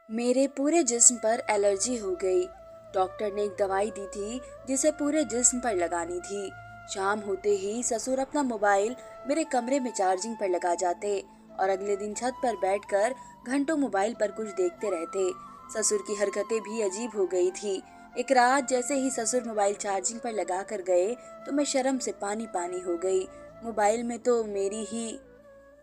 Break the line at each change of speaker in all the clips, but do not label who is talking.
मेरे पूरे जिस्म पर एलर्जी हो गई। डॉक्टर ने एक दवाई दी थी जिसे पूरे जिस्म पर लगानी थी। शाम होते ही ससुर अपना मोबाइल मेरे कमरे में चार्जिंग पर लगा जाते और अगले दिन छत पर बैठकर घंटों मोबाइल पर कुछ देखते रहते। ससुर की हरकतें भी अजीब हो गई थी। एक रात जैसे ही ससुर मोबाइल चार्जिंग पर लगा कर गए तो मैं शर्म से पानी पानी हो गई। मोबाइल में तो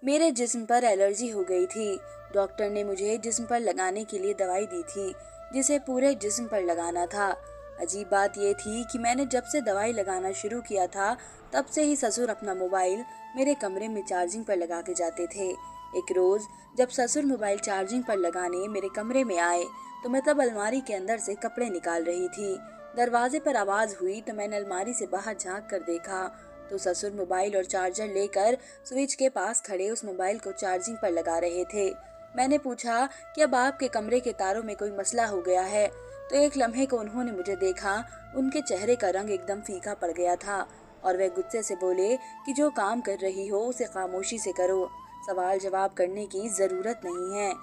मेरे जिस्म पर एलर्जी हो गई थी। डॉक्टर ने मुझे जिस्म पर लगाने के लिए दवाई दी थी जिसे पूरे जिस्म पर लगाना था। अजीब बात यह थी कि मैंने जब से दवाई लगाना शुरू किया था तब से ही ससुर अपना मोबाइल मेरे कमरे में चार्जिंग पर लगा के जाते थे। एक रोज जब ससुर मोबाइल चार्जिंग पर लगाने मेरे कमरे में आए तो मैं तब अलमारी के अंदर से कपड़े निकाल रही थी। दरवाजे पर आवाज हुई तो मैंने अलमारी से बाहर झांक कर देखा तो ससुर मोबाइल और चार्जर लेकर स्विच के पास खड़े उस मोबाइल को चार्जिंग पर लगा रहे थे। मैंने पूछा कि अब आपके कमरे के तारों में कोई मसला हो गया है, तो एक लम्हे को उन्होंने मुझे देखा। उनके चेहरे का रंग एकदम फीका पड़ गया था और वह गुस्से से बोले कि जो काम कर रही हो उसे खामोशी से करो, सवाल जवाब करने की जरूरत नहीं है।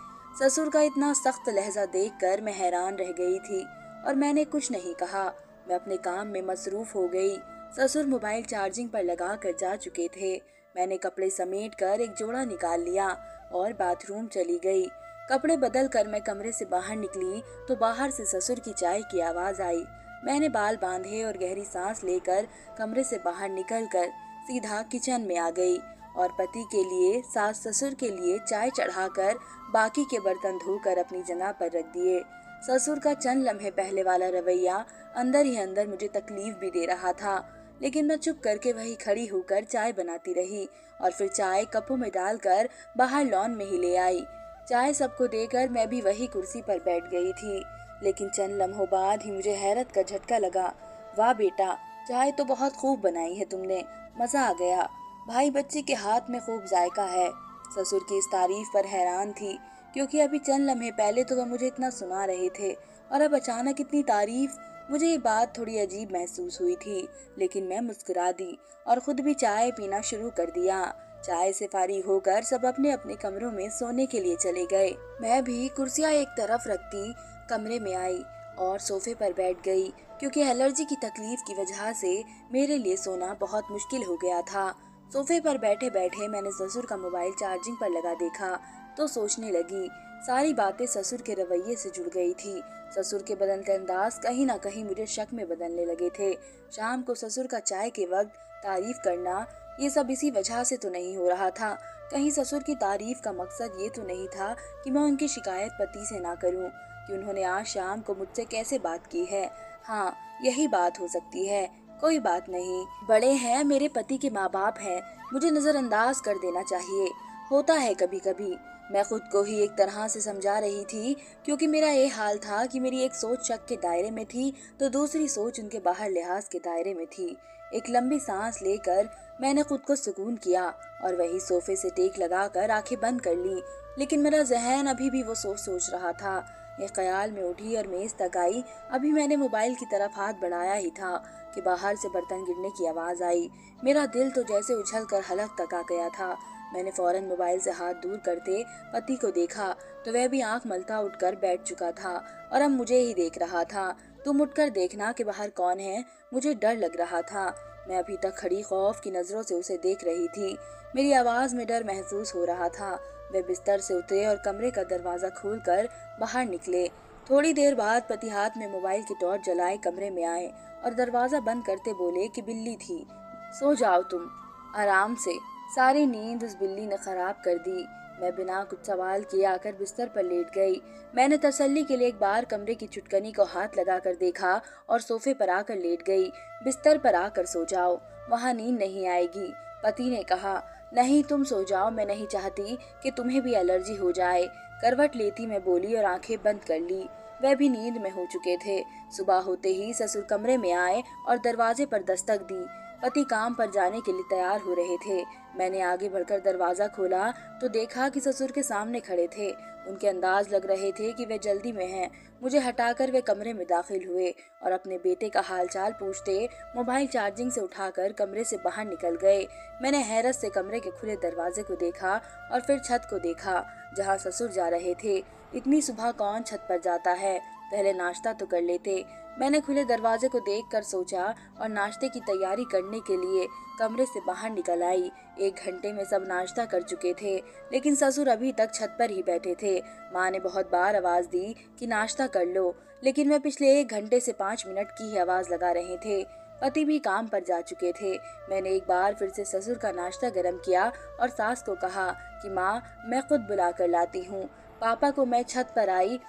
ससुर का इतना सख्त लहजा देखकर मैं हैरान रह गई थी और मैंने कुछ नहीं कहा। मैं अपने काम में मसरूफ हो गई। ससुर मोबाइल चार्जिंग पर लगा कर जा चुके थे। मैंने कपड़े समेट कर एक जोड़ा निकाल लिया और बाथरूम चली गई। कपड़े बदल कर मैं कमरे से बाहर निकली तो बाहर से ससुर की चाय की आवाज आई। मैंने बाल बांधे और गहरी सांस लेकर कमरे से बाहर निकलकर सीधा किचन में आ गई और पति के लिए सास ससुर के लिए चाय चढ़ाकर बाकी के बर्तन धोकर अपनी जगह पर रख दिए। ससुर का चंद लम्हे पहले वाला रवैया अंदर ही अंदर मुझे तकलीफ भी दे रहा था, लेकिन मैं चुप करके वही खड़ी होकर चाय बनाती रही और फिर चाय कपों में डालकर बाहर लॉन में ही ले आई। चाय सबको देकर मैं भी वही कुर्सी पर बैठ गई थी, लेकिन चंद लम्हों बाद ही मुझे हैरत का झटका लगा। वाह बेटा, चाय तो बहुत खूब बनाई है तुमने, मजा आ गया। भाई बच्चे के हाथ में खूब जायका है। ससुर की इस तारीफ पर हैरान थी, क्योंकि अभी चंद लम्हे पहले तो वह मुझे इतना सुना रहे थे और अब अचानक इतनी तारीफ। मुझे ये बात थोड़ी अजीब महसूस हुई थी, लेकिन मैं मुस्कुरा दी और खुद भी चाय पीना शुरू कर दिया। चाय से फारिग होकर सब अपने अपने कमरों में सोने के लिए चले गए। मैं भी कुर्सियां एक तरफ रखती कमरे में आई और सोफे पर बैठ गई, क्योंकि एलर्जी की तकलीफ की वजह से मेरे लिए सोना बहुत मुश्किल हो गया था। सोफे पर बैठे बैठे मैंने ससुर का मोबाइल चार्जिंग पर लगा देखा तो सोचने लगी। सारी बातें ससुर के रवैये से जुड़ गई थी। ससुर के बदलते अंदाज कहीं ना कहीं मुझे शक में बदलने लगे थे। शाम को ससुर का चाय के वक्त तारीफ करना, ये सब इसी वजह से तो नहीं हो रहा था। कहीं ससुर की तारीफ का मकसद ये तो नहीं था कि मैं उनकी शिकायत पति से ना करूं कि उन्होंने आज शाम को मुझसे कैसे बात की है। हाँ, यही बात हो सकती है। कोई बात नहीं, बड़े हैं, मेरे पति के माँ बाप हैं, मुझे नजरअंदाज कर देना चाहिए। होता है कभी कभी। मैं खुद को ही एक तरह से समझा रही थी, क्योंकि मेरा ये हाल था कि मेरी एक सोच शक के दायरे में थी तो दूसरी सोच उनके बाहर लिहाज के दायरे में थी। एक लंबी सांस लेकर मैंने खुद को सुकून किया और वही सोफे से टेक लगाकर आंखें बंद कर ली, लेकिन मेरा जहन अभी भी वो सोच सोच रहा था। एक ख्याल में उठी और मेज तक आई। अभी मैंने मोबाइल की तरफ हाथ बढ़ाया ही था कि बाहर से बर्तन गिरने की आवाज आई। मेरा दिल तो जैसे उछल कर हलक तक आ गया था। मैंने फौरन मोबाइल से हाथ दूर करते पति को देखा तो वह भी आंख मलता उठकर बैठ चुका था और अब मुझे ही देख रहा था। तुम उठकर देखना कि बाहर कौन है। मुझे डर लग रहा था। मैं अभी तक खड़ी खौफ की नजरों से उसे देख रही थी। मेरी आवाज में डर महसूस हो रहा था। वे बिस्तर से उतरे और कमरे का दरवाजा खोलकर बाहर निकले। थोड़ी देर बाद पति हाथ में मोबाइल की टॉर्च जलाए कमरे में आए और दरवाजा बंद करते बोले कि बिल्ली थी, सो जाओ तुम आराम से। सारी नींद उस बिल्ली ने खराब कर दी। मैं बिना कुछ सवाल किए आकर बिस्तर पर लेट गई। मैंने तसल्ली के लिए एक बार कमरे की चुटकनी को हाथ लगाकर देखा और सोफे पर आकर लेट गई। बिस्तर पर आकर सो जाओ, वहाँ नींद नहीं आएगी। पति ने कहा, नहीं तुम सो जाओ, मैं नहीं चाहती कि तुम्हें भी एलर्जी हो जाए। करवट लेती मैं बोली और आंखें बंद कर ली। वह भी नींद में हो चुके थे। सुबह होते ही ससुर कमरे में आए और दरवाजे पर दस्तक दी। पति काम पर जाने के लिए तैयार हो रहे थे। मैंने आगे बढ़कर दरवाजा खोला तो देखा कि ससुर के सामने खड़े थे। उनके अंदाज लग रहे थे कि वे जल्दी में हैं। मुझे हटाकर वे कमरे में दाखिल हुए और अपने बेटे का हालचाल पूछते मोबाइल चार्जिंग से उठाकर कमरे से बाहर निकल गए। मैंने हैरत से कमरे के खुले दरवाजे को देखा और फिर छत को देखा जहाँ ससुर जा रहे थे। इतनी सुबह कौन छत पर जाता है, पहले नाश्ता तो कर लेते। मैंने खुले दरवाजे को देखकर सोचा और नाश्ते की तैयारी करने के लिए कमरे से बाहर निकल आई। 1 घंटे में सब नाश्ता कर चुके थे, लेकिन ससुर अभी तक छत पर ही बैठे थे। माँ ने बहुत बार आवाज दी कि नाश्ता कर लो, लेकिन वे पिछले 1 घंटे से 5 मिनट की ही आवाज लगा रहे थे। पति भी काम पर जा चुके थे। मैंने एक बार फिर से ससुर का नाश्ता गर्म किया और सास को कहा कि माँ, मैं खुद बुला कर लाती हूँ। पापा को मैं छत पर आई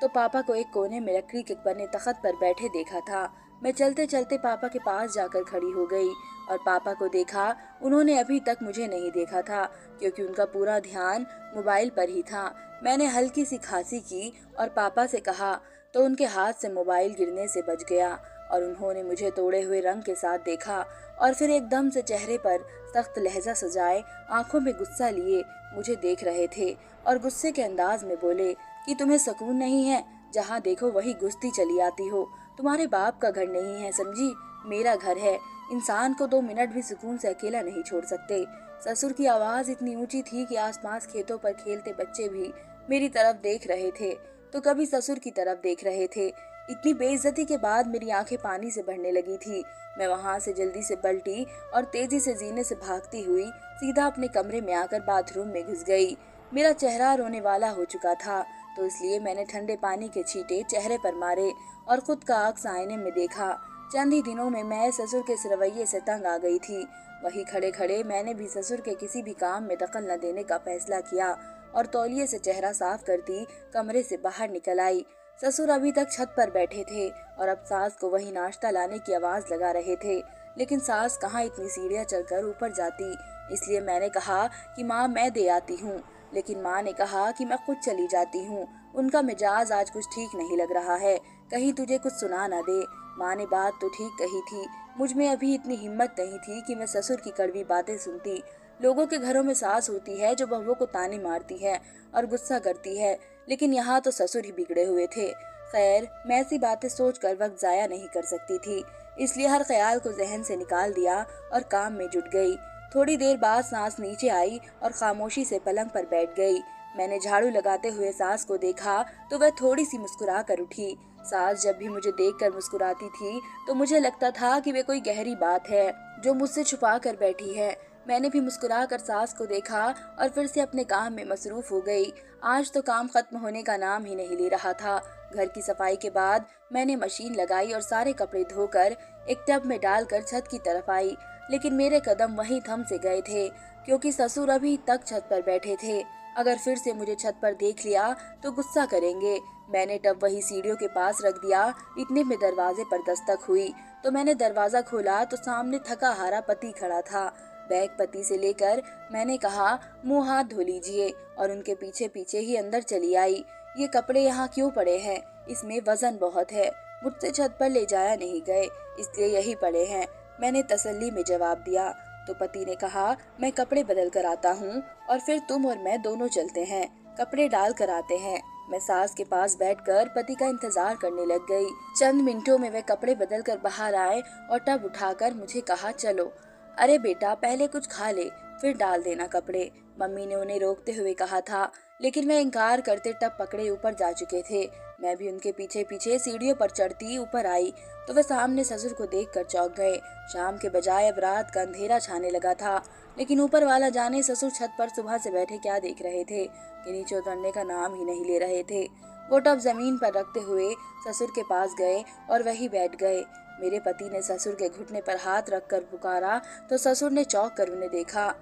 तो पापा को एक कोने में लकड़ी के बने तख्त पर बैठे देखा था। मैं चलते चलते पापा के पास जाकर खड़ी हो गई और पापा को देखा। उन्होंने अभी तक मुझे नहीं देखा था क्योंकि उनका पूरा ध्यान मोबाइल पर ही था। मैंने हल्की सी खांसी की और पापा से कहा तो उनके हाथ से मोबाइल गिरने से बच गया और उन्होंने मुझे तोड़े हुए रंग के साथ देखा और फिर एकदम से चेहरे पर सख्त लहजा सजाए, आंखों में गुस्सा लिए मुझे देख रहे थे और गुस्से के अंदाज में बोले कि तुम्हें सुकून नहीं है, जहाँ देखो वही घुसती चली आती हो। तुम्हारे बाप का घर नहीं है समझी, मेरा घर है। इंसान को 2 मिनट भी सुकून से अकेला नहीं छोड़ सकते। ससुर की आवाज इतनी ऊंची थी कि आसपास खेतों पर खेलते बच्चे भी मेरी तरफ देख रहे थे तो कभी ससुर की तरफ देख रहे थे। इतनी बेइज्जती के बाद मेरी आंखें पानी से भरने लगी थी। मैं वहां से जल्दी से पलटी और तेजी से जीने से भागती हुई सीधा अपने कमरे में आकर बाथरूम में घुस गई। मेरा चेहरा रोने वाला हो चुका था तो इसलिए मैंने ठंडे पानी के छींटे चेहरे पर मारे और खुद का अक्स आईने में देखा। चंद ही दिनों में मैं ससुर के इस रवैये से तंग आ गई थी। वहीं खड़े खड़े मैंने भी ससुर के किसी भी काम में दखल न देने का फैसला किया और तौलिए से चेहरा साफ करती कमरे से बाहर निकल आई। ससुर अभी तक छत पर बैठे थे और अब सास को वही नाश्ता लाने की आवाज लगा रहे थे, लेकिन सास कहाँ इतनी सीढ़ियाँ चढ़कर ऊपर जाती। इसलिए मैंने कहा कि माँ, मैं दे आती हूँ, लेकिन माँ ने कहा कि मैं खुद चली जाती हूँ। उनका मिजाज आज कुछ ठीक नहीं लग रहा है, कहीं तुझे कुछ सुना ना दे। माँ ने बात तो ठीक कही थी, मुझ में अभी इतनी हिम्मत नहीं थी कि मैं ससुर की कड़वी बातें सुनती। लोगों के घरों में सास होती है जो बहुओं को ताने मारती है और गुस्सा करती है, लेकिन यहाँ तो ससुर ही बिगड़े हुए थे। खैर, मैं ऐसी बातें सोचकर वक्त जाया नहीं कर सकती थी, इसलिए हर ख्याल को जहन से निकाल दिया और काम में जुट गई। थोड़ी देर बाद सास नीचे आई और खामोशी से पलंग पर बैठ गई। मैंने झाड़ू लगाते हुए सास को देखा तो वह थोड़ी सी मुस्कुरा कर उठी। सास जब भी मुझे देखकर मुस्कुराती थी तो मुझे लगता था कि वे कोई गहरी बात है जो मुझसे छुपा कर बैठी है। मैंने भी मुस्कुरा कर सास को देखा और फिर से अपने काम में मसरूफ हो गई। आज तो काम खत्म होने का नाम ही नहीं ले रहा था। घर की सफाई के बाद मैंने मशीन लगाई और सारे कपड़े धोकर एक टब में डालकर छत की तरफ आई, लेकिन मेरे कदम वहीं थम से गए थे क्योंकि ससुर अभी तक छत पर बैठे थे। अगर फिर से मुझे छत पर देख लिया तो गुस्सा करेंगे। मैंने टब वही सीढ़ियों के पास रख दिया। इतने में दरवाजे पर दस्तक हुई तो मैंने दरवाजा खोला तो सामने थका हारा पति खड़ा था। बैग पति से लेकर मैंने कहा, मुंह हाथ धो लीजिए, और उनके पीछे पीछे ही अंदर चली आई। ये कपड़े यहाँ क्यों पड़े हैं? इसमें वजन बहुत है, मुझसे छत पर ले जाया नहीं गए, इसलिए यही पड़े हैं, मैंने तसल्ली में जवाब दिया। तो पति ने कहा, मैं कपड़े बदल कर आता हूँ और फिर तुम और मैं दोनों चलते हैं, कपड़े डाल कर आते हैं। मैं सास के पास बैठकर पति का इंतजार करने लग गई। चंद मिनटों में वे कपड़े बदल कर बाहर आए और टब उठाकर मुझे कहा, चलो। अरे बेटा, पहले कुछ खा ले, फिर डाल देना कपड़े, मम्मी ने उन्हें रोकते हुए कहा था, लेकिन वे इनकार करते टब पकड़े ऊपर जा चुके थे। मैं भी उनके पीछे पीछे सीढ़ियों पर चढ़ती ऊपर आई तो वे सामने ससुर को देखकर चौंक गए। शाम के बजाय अब रात का अंधेरा छाने लगा था, लेकिन ऊपर वाला जाने ससुर छत पर सुबह से बैठे क्या देख रहे थे कि नीचे उतरने का नाम ही नहीं ले रहे थे। वो टब जमीन पर रखते हुए ससुर के पास गए और वहीं बैठ गए। मेरे पति ने ससुर के घुटने पर हाथ रखकर पुकारा तो ससुर ने चौंक कर उन्हें देखा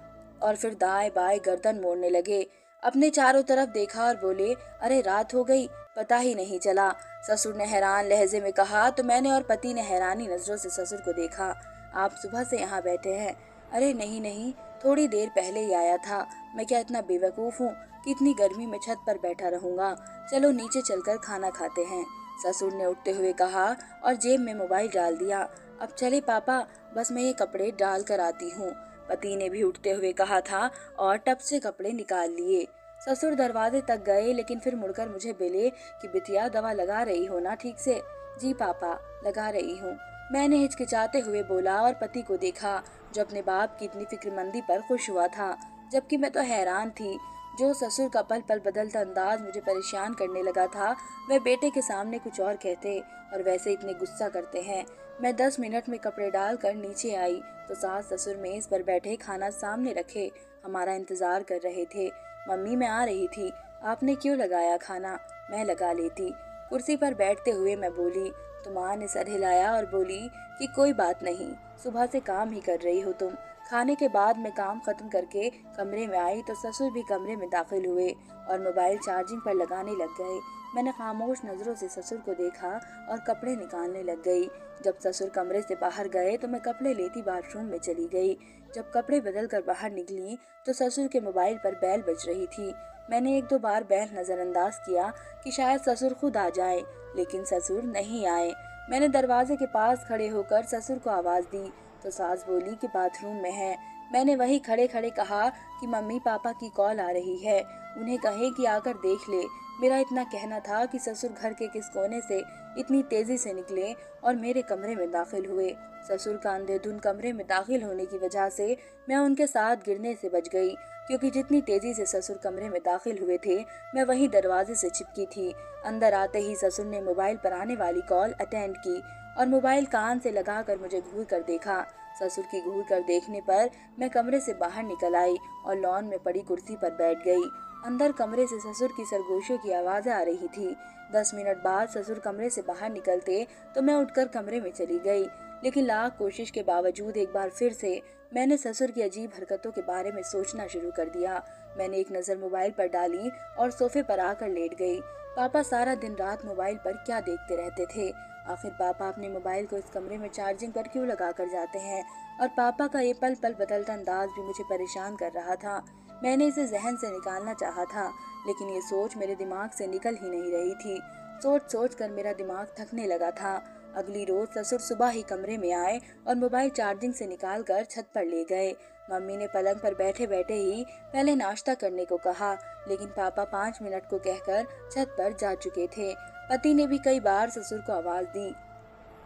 और फिर दाएं बाएं गर्दन मोड़ने लगे। अपने चारों तरफ देखा और बोले, अरे रात हो गई, पता ही नहीं चला। ससुर ने हैरान लहजे में कहा तो मैंने और पति ने हैरानी नजरों से ससुर को देखा। आप सुबह से यहाँ बैठे हैं? अरे नहीं नहीं, थोड़ी देर पहले ही आया था। मैं क्या इतना बेवकूफ हूँ कि इतनी गर्मी में छत पर बैठा रहूंगा? चलो नीचे चलकर खाना खाते हैं, ससुर ने उठते हुए कहा और जेब में मोबाइल डाल दिया। अब चले पापा, बस मैं ये कपड़े डाल कर आती हूँ। पति ने भी उठते हुए कहा था और टब से कपड़े निकाल लिए। ससुर दरवाजे तक गए, लेकिन फिर मुड़कर मुझे बोले कि बिटिया, दवा लगा रही हो ना ठीक से? जी पापा, लगा रही हूँ, मैंने हिचकिचाते हुए बोला और पति को देखा जो अपने बाप की इतनी फिक्रमंदी पर खुश हुआ था, जबकि मैं तो हैरान थी। जो ससुर का पल पल बदलता अंदाज मुझे परेशान करने लगा था, वह बेटे के सामने कुछ और कहते और वैसे इतने गुस्सा करते हैं। मैं 10 मिनट में कपड़े डालकर नीचे आई तो सास ससुर मेज पर बैठे खाना सामने रखे हमारा इंतजार कर रहे थे। मम्मी, मैं आ रही थी, आपने क्यों लगाया खाना? मैं लगा लेती। कुर्सी पर बैठते हुए मैं बोली तो माँ ने सर हिलाया और बोली कि कोई बात नहीं, सुबह से काम ही कर रही हो तुम। खाने के बाद मैं काम खत्म करके कमरे में आई तो ससुर भी कमरे में दाखिल हुए और मोबाइल चार्जिंग पर लगाने लग गए। मैंने खामोश नजरों से ससुर को देखा और कपड़े निकालने लग गई। जब ससुर कमरे से बाहर गए तो मैं कपड़े लेती बाथरूम में चली गई। जब कपड़े बदल कर बाहर निकली तो ससुर के मोबाइल पर बेल बज रही थी। मैंने 1-2 बार बेल नजरअंदाज किया कि शायद ससुर खुद आ जाए, लेकिन ससुर नहीं आए। मैंने दरवाजे के पास खड़े होकर ससुर को आवाज दी तो सास बोली कि बाथरूम में है। मैंने वही खड़े खड़े कहा कि मम्मी पापा की कॉल आ रही है, उन्हें कहें कि आकर देख ले। मेरा इतना कहना था कि ससुर घर के किस कोने से इतनी तेजी से निकले और मेरे कमरे में दाखिल हुए। ससुर का अंधेधुन कमरे में दाखिल होने की वजह से मैं उनके साथ गिरने से बच गई, क्योंकि जितनी तेजी से ससुर कमरे में दाखिल हुए थे मैं वही दरवाजे से चिपकी थी। अंदर आते ही ससुर ने मोबाइल पर आने वाली कॉल अटेंड की और मोबाइल कान से लगाकर मुझे घूर कर देखा। ससुर की घूर कर देखने पर मैं कमरे से बाहर निकल आई और लॉन में पड़ी कुर्सी पर बैठ गई। अंदर कमरे से ससुर की सरगोशियों की आवाजें आ रही थी। 10 मिनट बाद ससुर कमरे से बाहर निकलते तो मैं उठकर कमरे में चली गई, लेकिन लाख कोशिश के बावजूद एक बार फिर से मैंने ससुर की अजीब हरकतों के बारे में सोचना शुरू कर दिया। मैंने एक नजर मोबाइल पर डाली और सोफे पर आकर लेट गई। पापा सारा दिन रात मोबाइल पर क्या देखते रहते थे? आखिर पापा अपने मोबाइल को इस कमरे में चार्जिंग पर क्यों लगा कर जाते हैं? और पापा का ये पल पल बदलता अंदाज भी मुझे परेशान कर रहा था। मैंने इसे जहन से निकालना चाहा था, लेकिन ये सोच मेरे दिमाग से निकल ही नहीं रही थी। सोच सोच कर मेरा दिमाग थकने लगा था। अगली रोज ससुर सुबह ही कमरे में आए और मोबाइल चार्जिंग से निकाल कर छत पर ले गए। मम्मी ने पलंग पर बैठे बैठे ही पहले नाश्ता करने को कहा, लेकिन पापा 5 मिनट को कहकर छत पर जा चुके थे। पति ने भी कई बार ससुर को आवाज दी,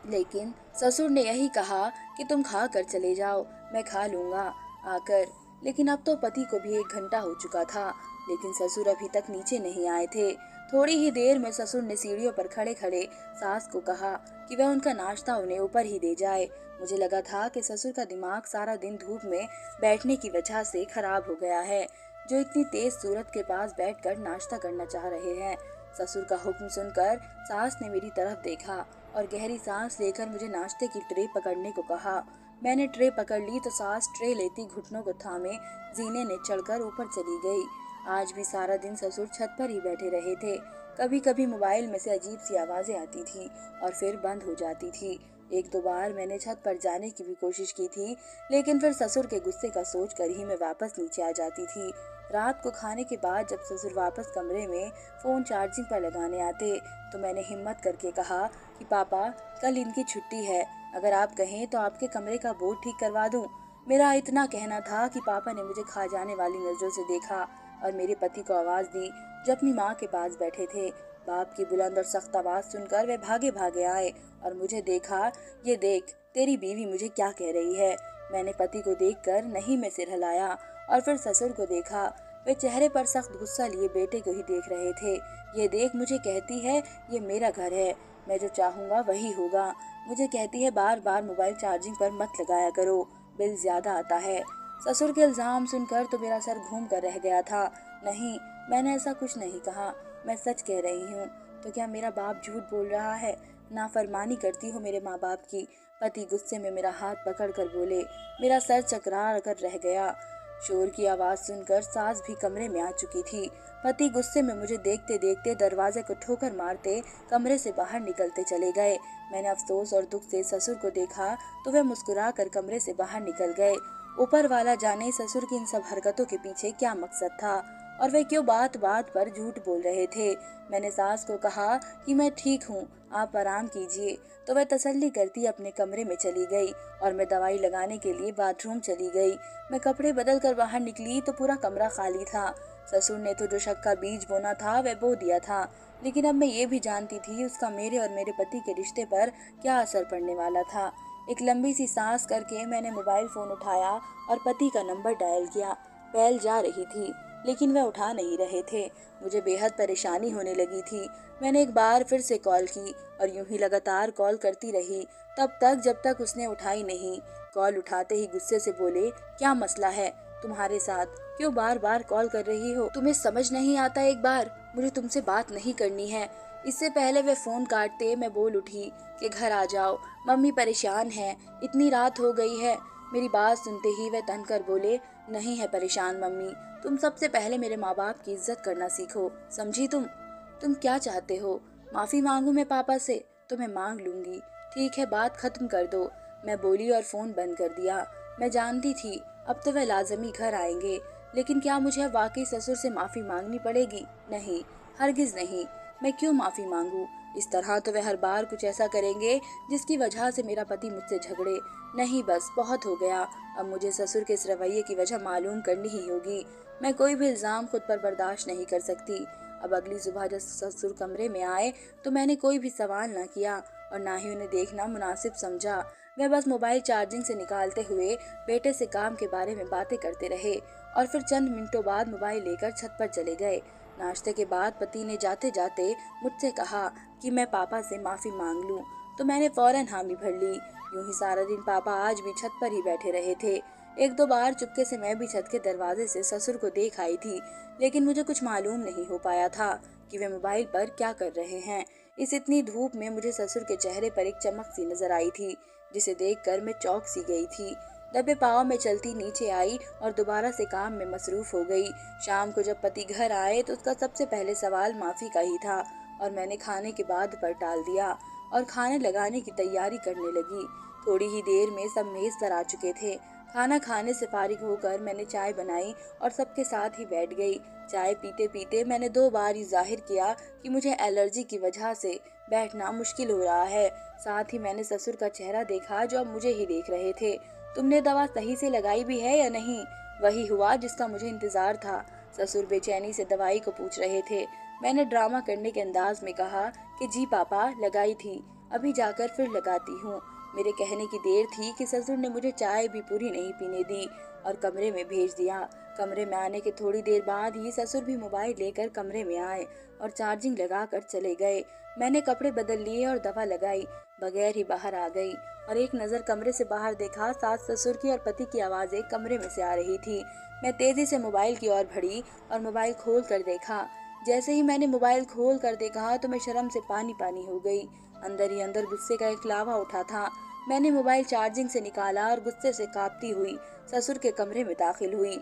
लेकिन ससुर ने यही कहा कि तुम खा कर चले जाओ, मैं खा लूंगा आकर। लेकिन अब तो पति को भी 1 घंटा हो चुका था, लेकिन ससुर अभी तक नीचे नहीं आए थे। थोड़ी ही देर में ससुर ने सीढ़ियों पर खड़े खड़े सास को कहा कि वह उनका नाश्ता उन्हें ऊपर ही दे जाए। मुझे लगा था कि ससुर का दिमाग सारा दिन धूप में बैठने की वजह से खराब हो गया है, जो इतनी तेज सूरत के पास बैठकर नाश्ता करना चाह रहे हैं। ससुर का हुक्म सुनकर सास ने मेरी तरफ देखा और गहरी सांस लेकर मुझे नाश्ते की ट्रे पकड़ने को कहा। मैंने ट्रे पकड़ ली तो सास ट्रे लेती घुटनों को थामे जीने ने चढ़कर ऊपर चली गई। आज भी सारा दिन ससुर छत पर ही बैठे रहे थे। कभी कभी मोबाइल में से अजीब सी आवाजें आती थी और फिर बंद हो जाती थी। 1-2 बार मैंने छत पर जाने की भी कोशिश की थी, लेकिन फिर ससुर के गुस्से का सोच कर ही मैं वापस नीचे आ जाती थी। रात को खाने के बाद जब ससुर वापस कमरे में फोन चार्जिंग पर लगाने आते तो मैंने हिम्मत करके कहा कि पापा, कल इनकी छुट्टी है, अगर आप कहें तो आपके कमरे का बोर्ड ठीक करवा दूं। मेरा इतना कहना था कि पापा ने मुझे खा जाने वाली नजरों से देखा और मेरे पति को आवाज दी जो अपनी माँ के पास बैठे थे। बाप की बुलंद और सख्त आवाज सुनकर वे भागे भागे आए और मुझे देखा। ये देख, तेरी बीवी मुझे क्या कह रही है। मैंने पति को देखकर नहीं में सिर हिलाया और फिर ससुर को देखा। वे चेहरे पर सख्त गुस्सा लिए बेटे को ही देख रहे थे। ये देख, मुझे कहती है ये मेरा घर है, मैं जो चाहूंगा वही होगा। मुझे कहती है बार बार मोबाइल चार्जिंग पर मत लगाया करो, बिल ज्यादा आता है। ससुर के इल्जाम सुनकर तो मेरा सर घूम कर रह गया था। नहीं, मैंने ऐसा कुछ नहीं कहा, मैं सच कह रही हूँ। तो क्या मेरा बाप झूठ बोल रहा है? नाफरमानी करती हो मेरे माँ बाप की? पति गुस्से में मेरा हाथ पकड़ कर बोले। मेरा सर चकरा कर रह गया। शोर की आवाज सुनकर सास भी कमरे में आ चुकी थी। पति गुस्से में मुझे देखते देखते दरवाजे को ठोकर मारते कमरे से बाहर निकलते चले गए। मैंने अफसोस और दुख से ससुर को देखा तो वे मुस्कुरा कर कमरे से बाहर निकल गए। ऊपर वाला जाने ससुर की इन सब हरकतों के पीछे क्या मकसद था। और वे क्यों बात बात पर झूठ बोल रहे थे। मैंने सास को कहा कि मैं ठीक हूँ, आप आराम कीजिए, तो वह तसल्ली करती अपने कमरे में चली गई और मैं दवाई लगाने के लिए बाथरूम चली गई। मैं कपड़े बदल कर बाहर निकली तो पूरा कमरा खाली था। ससुर ने तो जो शक का बीज बोना था वह बो दिया था, लेकिन अब मैं ये भी जानती थी उसका मेरे और मेरे पति के रिश्ते पर क्या असर पड़ने वाला था। एक लंबी सी सांस करके मैंने मोबाइल फोन उठाया और पति का नंबर डायल किया। बेल जा रही थी, लेकिन वह उठा नहीं रहे थे। मुझे बेहद परेशानी होने लगी थी। मैंने एक बार फिर से कॉल की और यूं ही लगातार कॉल करती रही तब तक जब तक उसने उठाई नहीं। कॉल उठाते ही गुस्से से बोले, क्या मसला है तुम्हारे साथ, क्यों बार बार कॉल कर रही हो? तुम्हें समझ नहीं आता? एक बार मुझे तुमसे बात नहीं करनी है। इससे पहले वे फोन काटते मैं बोल उठी कि घर आ जाओ, मम्मी परेशान है, इतनी रात हो गई है। मेरी बात सुनते ही वे तनकर बोले, नहीं है परेशान मम्मी, तुम सबसे पहले मेरे माँ बाप की इज्जत करना सीखो, समझी? तुम क्या चाहते हो? माफी मांगू मैं पापा से? तो मैं मांग लूंगी, ठीक है, बात खत्म कर दो। मैं बोली और फोन बंद कर दिया। मैं जानती थी अब तो वह लाजमी घर आएंगे, लेकिन क्या मुझे अब वाकई ससुर से माफी मांगनी पड़ेगी? नहीं, हरगिज नहीं। मैं क्यों माफी मांगू? इस तरह तो वह हर बार कुछ ऐसा करेंगे जिसकी वजह से मेरा पति मुझसे झगड़े। नहीं, बस बहुत हो गया। अब मुझे ससुर के इस रवैये की वजह मालूम करनी ही होगी। मैं कोई भी इल्जाम खुद पर बर्दाश्त नहीं कर सकती। अब अगली सुबह जब ससुर कमरे में आए तो मैंने कोई भी सवाल ना किया और ना ही उन्हें देखना मुनासिब समझा। वह बस मोबाइल चार्जिंग से निकालते हुए बेटे से काम के बारे में बातें करते रहे और फिर चंद मिनटों बाद मोबाइल लेकर छत पर चले गए। नाश्ते के बाद पति ने जाते जाते मुझसे कहा कि मैं पापा से माफी मांग लूं, तो मैंने फौरन हामी भर ली। यूं ही सारा दिन पापा आज भी छत पर ही बैठे रहे थे। एक दो बार चुपके से मैं भी छत के दरवाजे से ससुर को देख आई थी, लेकिन मुझे कुछ मालूम नहीं हो पाया था कि वे मोबाइल पर क्या कर रहे हैं। इस इतनी धूप में मुझे ससुर के चेहरे पर एक चमक सी नजर आई थी, जिसे देखकर मैं चौंक सी गई थी। दबे पाँव में चलती नीचे आई और दोबारा से काम में मसरूफ हो गई। शाम को जब पति घर आए तो उसका सबसे पहले सवाल माफी का ही था और मैंने खाने के बाद पर टाल दिया और खाने लगाने की तैयारी करने लगी। थोड़ी ही देर में सब मेज पर आ चुके थे। खाना खाने से फारिग होकर मैंने चाय बनाई और सबके साथ ही बैठ गई। चाय पीते पीते मैंने 2 बार ही जाहिर किया कि मुझे एलर्जी की वजह से बैठना मुश्किल हो रहा है। साथ ही मैंने ससुर का चेहरा देखा जो अब मुझे ही देख रहे थे। तुमने दवा सही से लगाई भी है या नहीं? वही हुआ जिसका मुझे इंतजार था। ससुर बेचैनी से दवाई को पूछ रहे थे। मैंने ड्रामा करने के अंदाज में कहा कि जी पापा, लगाई थी, अभी जाकर फिर लगाती हूँ। मेरे कहने की देर थी कि ससुर ने मुझे चाय भी पूरी नहीं पीने दी और कमरे में भेज दिया। कमरे में आने के थोड़ी देर बाद ही ससुर भी मोबाइल लेकर कमरे में आए और चार्जिंग लगाकर चले गए। मैंने कपड़े बदल लिए और दवा लगाई, बगैर ही बाहर आ गई और एक नज़र कमरे से बाहर देखा। सास ससुर की और पति की आवाज़ें कमरे में से आ रही थी। मैं तेजी से मोबाइल की ओर बढ़ी और मोबाइल खोल कर देखा। जैसे ही मैंने मोबाइल खोल कर देखा तो मैं शर्म से पानी पानी हो गई। अंदर ही अंदर गुस्से का एक लावा उठा था। मैंने मोबाइल चार्जिंग से निकाला और गुस्से से कांपती हुई ससुर के कमरे में दाखिल हुई।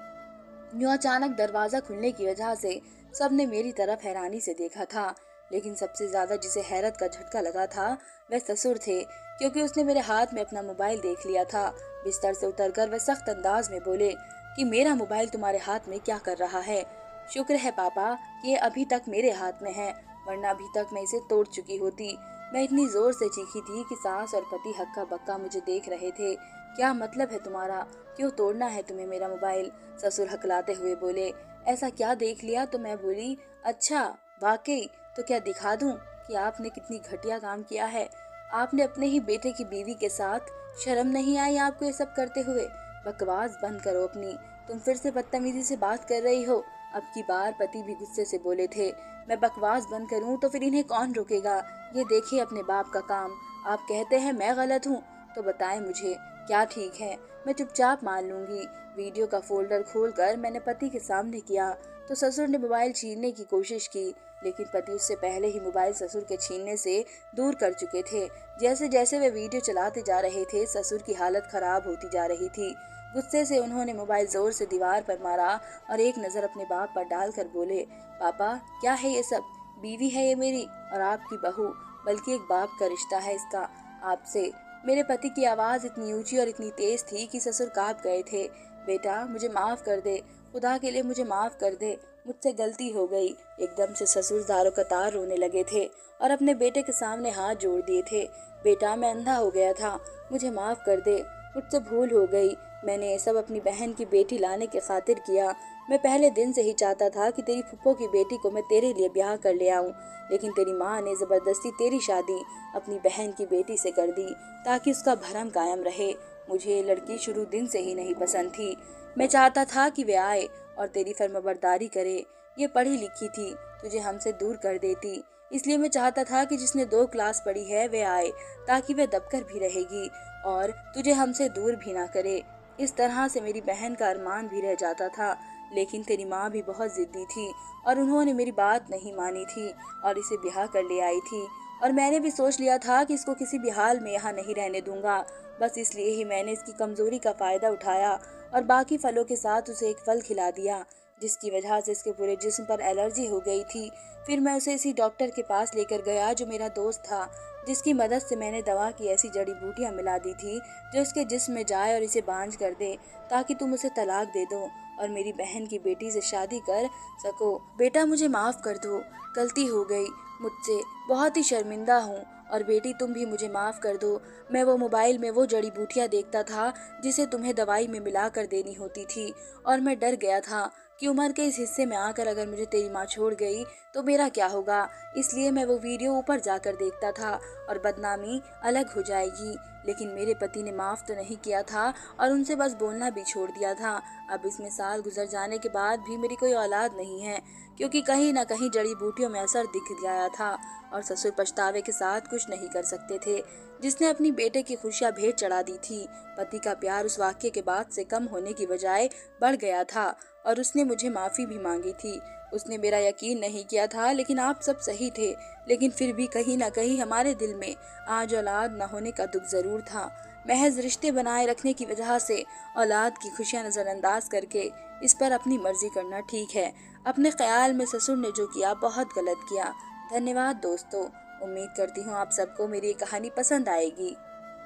यूं अचानक दरवाजा खुलने की वजह से सबने मेरी तरफ हैरानी से देखा था, लेकिन सबसे ज्यादा जिसे हैरत का झटका लगा था वह ससुर थे, क्योंकि उसने मेरे हाथ में अपना मोबाइल देख लिया था। बिस्तर से उतरकर वह सख्त अंदाज में बोले कि मेरा मोबाइल तुम्हारे हाथ में क्या कर रहा है? शुक्र है पापा कि ये अभी तक मेरे हाथ में है, वरना अभी तक मैं इसे तोड़ चुकी होती। मैं इतनी जोर से चीखी थी कि सास और पति हक्का बक्का मुझे देख रहे थे। क्या मतलब है तुम्हारा? क्यों तोड़ना है तुम्हें मेरा मोबाइल? ससुर हकलाते हुए बोले। ऐसा क्या देख लिया? तो मैं बोली, अच्छा वाकई, तो क्या दिखा दूं कि आपने कितनी घटिया काम किया है? आपने अपने ही बेटे की बीवी के साथ, शर्म नहीं आई आपको ये सब करते हुए? बकवास बंद करो अपनी, तुम फिर से बदतमीजी से बात कर रही हो। अब की बार पति भी गुस्से से बोले थे। मैं बकवास बंद करूं तो फिर इन्हें कौन रोकेगा? ये देखिए अपने बाप का काम। आप कहते हैं मैं गलत हूँ, तो बताएं मुझे क्या ठीक है? मैं चुपचाप मान लूंगी। वीडियो का फोल्डर खोलकर मैंने पति के सामने किया तो ससुर ने मोबाइल छीनने की कोशिश की, लेकिन पति उससे पहले ही मोबाइल ससुर के छीनने से दूर कर चुके थे। जैसे जैसे वे वीडियो चलाते जा रहे थे ससुर की हालत खराब होती जा रही थी। गुस्से से उन्होंने मोबाइल जोर से दीवार पर मारा और एक नजर अपने बाप पर डालकर बोले, पापा क्या है ये सब? बीवी है ये मेरी और आपकी बहू, बल्कि एक बाप का रिश्ता है इसका आपसे। मेरे पति की आवाज इतनी ऊंची और इतनी तेज थी कि ससुर कांप गए थे। बेटा मुझे माफ कर दे, खुदा के लिए मुझे माफ कर दे, मुझसे गलती हो गई। एकदम से ससुर दारों कतार रोने लगे थे और अपने बेटे के सामने हाथ जोड़ दिए थे। बेटा, मैं अंधा हो गया था, मुझे माफ कर दे, मुझसे भूल हो गई। मैंने ये सब अपनी बहन की बेटी लाने की खातिर किया। मैं पहले दिन से ही चाहता था कि तेरी फूफो की बेटी को मैं तेरे लिए ब्याह कर ले आऊं, लेकिन तेरी माँ ने जबरदस्ती तेरी शादी अपनी बहन की बेटी से कर दी ताकि उसका भरम कायम रहे। मुझे ये लड़की शुरू दिन से ही नहीं पसंद थी। मैं चाहता था कि वे आए और तेरी फर्माबरदारी करे। ये पढ़ी लिखी थी, तुझे हमसे दूर कर देती। इसलिए मैं चाहता था कि जिसने 2 क्लास पढ़ी है वे आए, ताकि वे दबकर भी रहेगी और तुझे हमसे दूर भी ना करे। इस तरह से मेरी बहन का अरमान भी रह जाता था। लेकिन तेरी माँ भी बहुत जिद्दी थी और उन्होंने मेरी बात नहीं मानी थी और इसे ब्याह कर ले आई थी। और मैंने भी सोच लिया था कि इसको किसी भी हाल में यहाँ नहीं रहने दूंगा। बस इसलिए ही मैंने इसकी कमजोरी का फायदा उठाया और बाकी फलों के साथ उसे एक फल खिला दिया, जिसकी वजह से इसके पूरे जिस्म पर एलर्जी हो गई थी। फिर मैं उसे इसी डॉक्टर के पास लेकर गया जो मेरा दोस्त था, जिसकी मदद से मैंने दवा की ऐसी जड़ी बूटियां मिला दी थी जो इसके जिस्म में जाए और इसे बांझ कर दे, ताकि तुम उसे तलाक दे दो और मेरी बहन की बेटी से शादी कर सको। बेटा, मुझे माफ कर दो, गलती हो गई मुझसे, बहुत ही शर्मिंदा हूँ। और बेटी, तुम भी मुझे माफ कर दो। मैं वो मोबाइल में वो जड़ी बूटियां देखता था जिसे तुम्हें दवाई में मिला कर देनी होती थी, और मैं डर गया था कि उम्र के इस हिस्से में आकर अगर मुझे तेरी माँ छोड़ गई तो मेरा क्या होगा। इसलिए मैं वो वीडियो ऊपर जाकर देखता था और बदनामी अलग हो जाएगी। लेकिन मेरे पति ने माफ तो नहीं किया था और उनसे बस बोलना भी छोड़ दिया था। अब इसमें साल गुजर जाने के बाद भी मेरी कोई औलाद नहीं है, क्योंकि कहीं ना कहीं जड़ी बूटियों में असर दिख गया था और ससुर पछतावे के साथ कुछ नहीं कर सकते थे, जिसने अपनी बेटे की खुशियां भेंट चढ़ा दी थी। पति का प्यार उस वाक्य के बाद से कम होने की बजाय बढ़ गया था और उसने मुझे माफी भी मांगी थी। उसने मेरा यकीन नहीं किया था, लेकिन आप सब सही थे। लेकिन फिर भी कहीं ना कहीं हमारे दिल में आज औलाद न होने का दुख जरूर था। महज रिश्ते बनाए रखने की वजह से औलाद की खुशियां नजरअंदाज करके इस पर अपनी मर्जी करना ठीक है। अपने ख्याल में ससुर ने जो किया बहुत गलत किया। धन्यवाद दोस्तों। उम्मीद करती हूँ आप सबको मेरी ये कहानी पसंद आएगी।